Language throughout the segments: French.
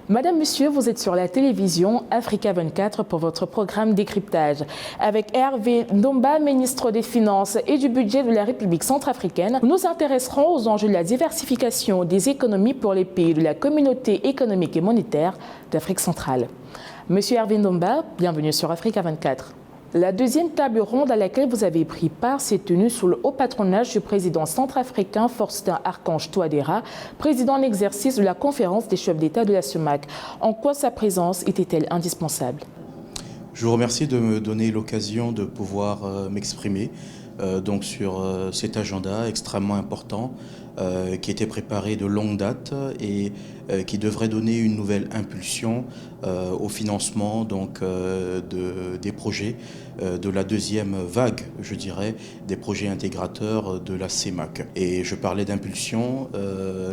Madame, Monsieur, vous êtes sur la télévision Africa 24 pour votre programme décryptage. Avec Hervé Ndomba, ministre des Finances et du Budget de la République centrafricaine, nous nous intéresserons aux enjeux de la diversification des économies pour les pays de la communauté économique et monétaire d'Afrique centrale. Monsieur Hervé Ndomba, bienvenue sur Africa 24. La deuxième table ronde à laquelle vous avez pris part s'est tenue sous le haut patronage du président centrafricain Faustin Archange Touadéra, président en exercice de la conférence des chefs d'État de la CEMAC. En quoi sa présence était-elle indispensable? Je vous remercie de me donner l'occasion de pouvoir m'exprimer donc sur cet agenda extrêmement important qui était préparé de longue date et qui devrait donner une nouvelle impulsion au financement donc, des projets de la deuxième vague, je dirais, des projets intégrateurs de la CEMAC. Et je parlais d'impulsion,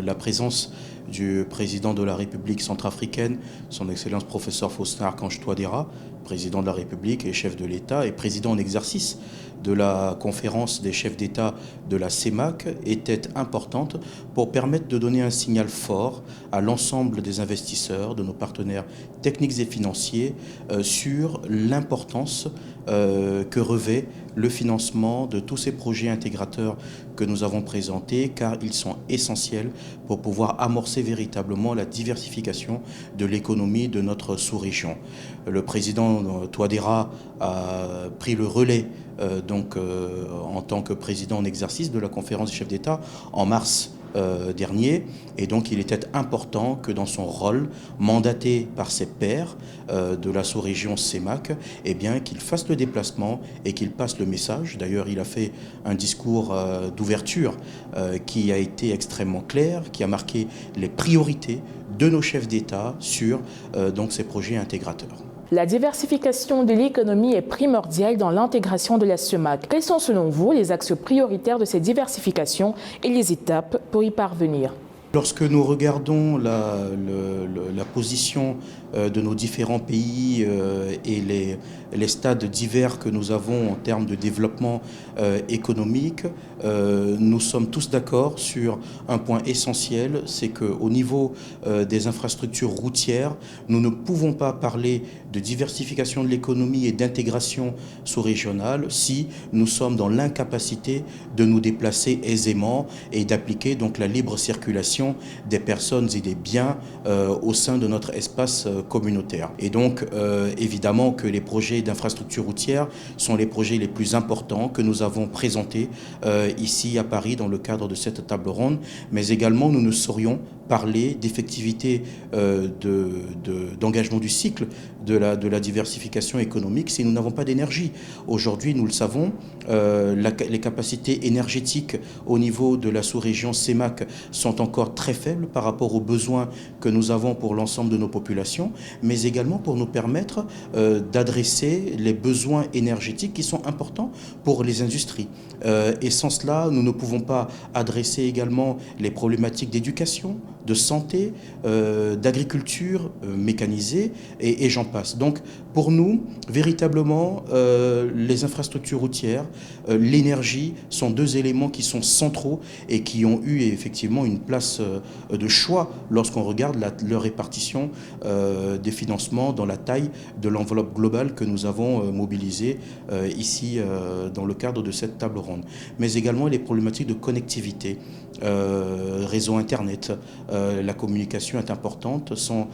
la présence du président de la République centrafricaine, son Excellence professeur Faustin Archange Touadéra, président de la République et chef de l'État et président en exercice de la conférence des chefs d'État de la CEMAC était importante pour permettre de donner un signal fort à l'ensemble des investisseurs, de nos partenaires techniques et financiers sur l'importance que revêt le financement de tous ces projets intégrateurs que nous avons présentés, car ils sont essentiels pour pouvoir amorcer véritablement la diversification de l'économie de notre sous-région. Le président Touadéra a pris le relais en tant que président en exercice de la conférence des chefs d'État en mars dernier, et donc il était important que dans son rôle, mandaté par ses pairs de la sous-région CEMAC, eh bien qu'il fasse le déplacement et qu'il passe le message. D'ailleurs, il a fait un discours d'ouverture qui a été extrêmement clair, qui a marqué les priorités de nos chefs d'État sur donc ces projets intégrateurs. La diversification de l'économie est primordiale dans l'intégration de la CEMAC. Quels sont selon vous les axes prioritaires de cette diversification et les étapes pour y parvenir? Lorsque nous regardons la position de nos différents pays et les stades divers que nous avons en termes de développement économique, nous sommes tous d'accord sur un point essentiel, c'est qu'au niveau des infrastructures routières, nous ne pouvons pas parler de diversification de l'économie et d'intégration sous-régionale si nous sommes dans l'incapacité de nous déplacer aisément et d'appliquer donc la libre circulation des personnes et des biens au sein de notre espace communautaire. Et donc, évidemment que les projets d'infrastructures routières sont les projets les plus importants que nous avons présentés ici à Paris dans le cadre de cette table ronde, mais également nous ne saurions parler d'effectivité d'engagement du cycle de la diversification économique si nous n'avons pas d'énergie. Aujourd'hui, nous le savons, les capacités énergétiques au niveau de la sous-région CEMAC sont encore très faibles par rapport aux besoins que nous avons pour l'ensemble de nos populations, mais également pour nous permettre d'adresser les besoins énergétiques qui sont importants pour les industries. Et sans cela, nous ne pouvons pas adresser également les problématiques d'éducation, de santé, d'agriculture mécanisée et j'en passe. Donc pour nous, véritablement, les infrastructures routières, l'énergie sont deux éléments qui sont centraux et qui ont eu effectivement une place de choix lorsqu'on regarde leur répartition des financements dans la taille de l'enveloppe globale que nous avons mobilisée ici dans le cadre de cette table ronde. Mais également les problématiques de connectivité, réseau Internet. La communication est importante. Sans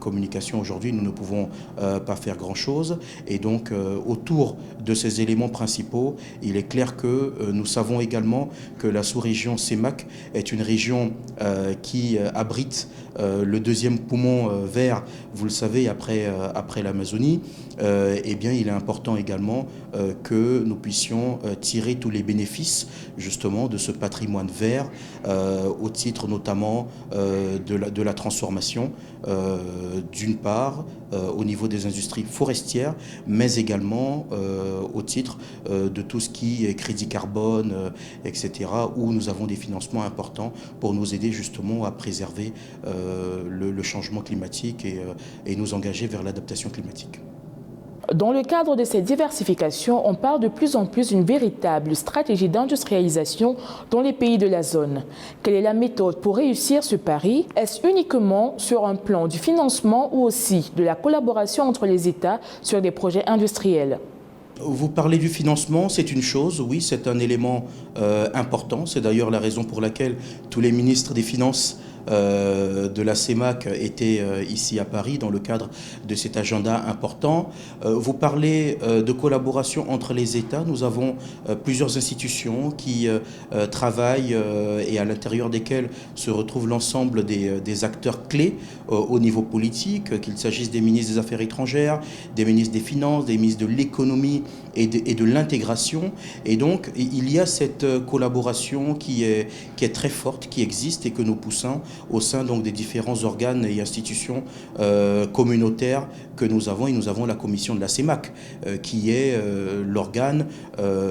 communication aujourd'hui, nous ne pouvons pas faire grand-chose. Et donc, autour de ces éléments principaux, il est clair que nous savons également que la sous-région CEMAC est une région qui abrite le deuxième poumon vert, vous le savez, après l'Amazonie. Eh bien, il est important également que nous puissions tirer tous les bénéfices justement de ce patrimoine vert au titre notamment de la transformation d'une part au niveau des industries forestières, mais également au titre de tout ce qui est crédit carbone, etc., où nous avons des financements importants pour nous aider justement à préserver le changement climatique et nous engager vers l'adaptation climatique. Dans le cadre de cette diversification, on parle de plus en plus d'une véritable stratégie d'industrialisation dans les pays de la zone. Quelle est la méthode pour réussir ce pari? Est-ce uniquement sur un plan du financement ou aussi de la collaboration entre les États sur des projets industriels? Vous parlez du financement, c'est une chose, oui, c'est un élément important. C'est d'ailleurs la raison pour laquelle tous les ministres des Finances de la CEMAC étaient ici à Paris dans le cadre de cet agenda important. Vous parlez de collaboration entre les États. Nous avons plusieurs institutions qui travaillent et à l'intérieur desquelles se retrouvent l'ensemble des acteurs clés au niveau politique, qu'il s'agisse des ministres des Affaires étrangères, des ministres des Finances, des ministres de l'économie et de l'intégration. Et donc, il y a cette collaboration qui est très forte, qui existe et que nous poussons au sein donc des différents organes et institutions communautaires que nous avons. Et nous avons la commission de la CEMAC, qui est l'organe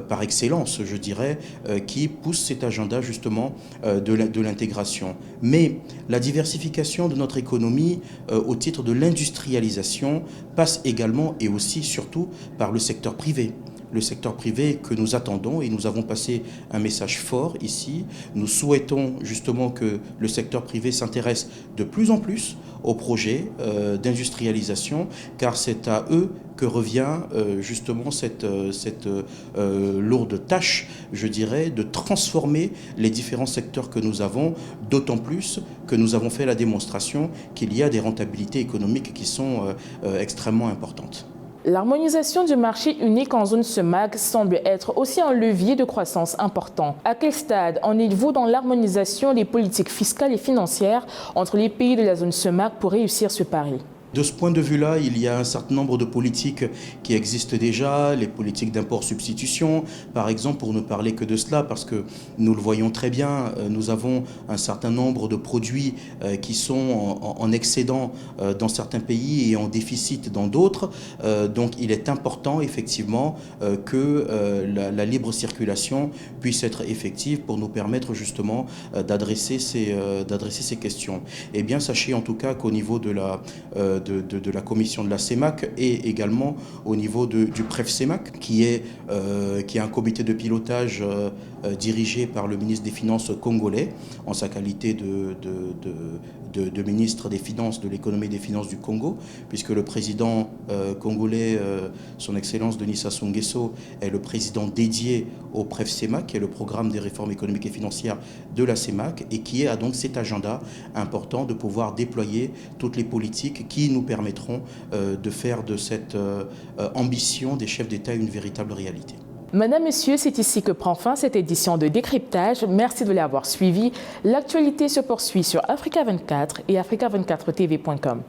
par excellence, je dirais, qui pousse cet agenda justement de l'intégration. Mais la diversification de notre économie au titre de l'industrialisation passe également et aussi surtout par le secteur privé. Le secteur privé que nous attendons, et nous avons passé un message fort ici. Nous souhaitons justement que le secteur privé s'intéresse de plus en plus aux projets d'industrialisation, car c'est à eux que revient justement cette lourde tâche, je dirais, de transformer les différents secteurs que nous avons, d'autant plus que nous avons fait la démonstration qu'il y a des rentabilités économiques qui sont extrêmement importantes. L'harmonisation du marché unique en zone CEMAC semble être aussi un levier de croissance important. À quel stade en êtes-vous dans l'harmonisation des politiques fiscales et financières entre les pays de la zone CEMAC pour réussir ce pari? De ce point de vue-là, il y a un certain nombre de politiques qui existent déjà, les politiques d'import-substitution, par exemple, pour ne parler que de cela, parce que nous le voyons très bien, nous avons un certain nombre de produits qui sont en excédent dans certains pays et en déficit dans d'autres. Donc il est important, effectivement, que la libre circulation puisse être effective pour nous permettre justement d'adresser ces questions. Eh bien, sachez en tout cas qu'au niveau de la commission de la CEMAC et également au niveau du PREF-CEMAC, qui est un comité de pilotage dirigé par le ministre des Finances congolais en sa qualité de ministre des Finances, de l'économie et des Finances du Congo, puisque le président congolais, son Excellence Denis Sassou Nguesso, est le président dédié au PREF-CEMAC, qui est le programme des réformes économiques et financières de la CEMAC, et qui a donc cet agenda important de pouvoir déployer toutes les politiques qui nous permettront de faire de cette ambition des chefs d'État une véritable réalité. Madame, Monsieur, c'est ici que prend fin cette édition de Décryptage. Merci de l'avoir suivi. L'actualité se poursuit sur Africa 24 et africa24tv.com.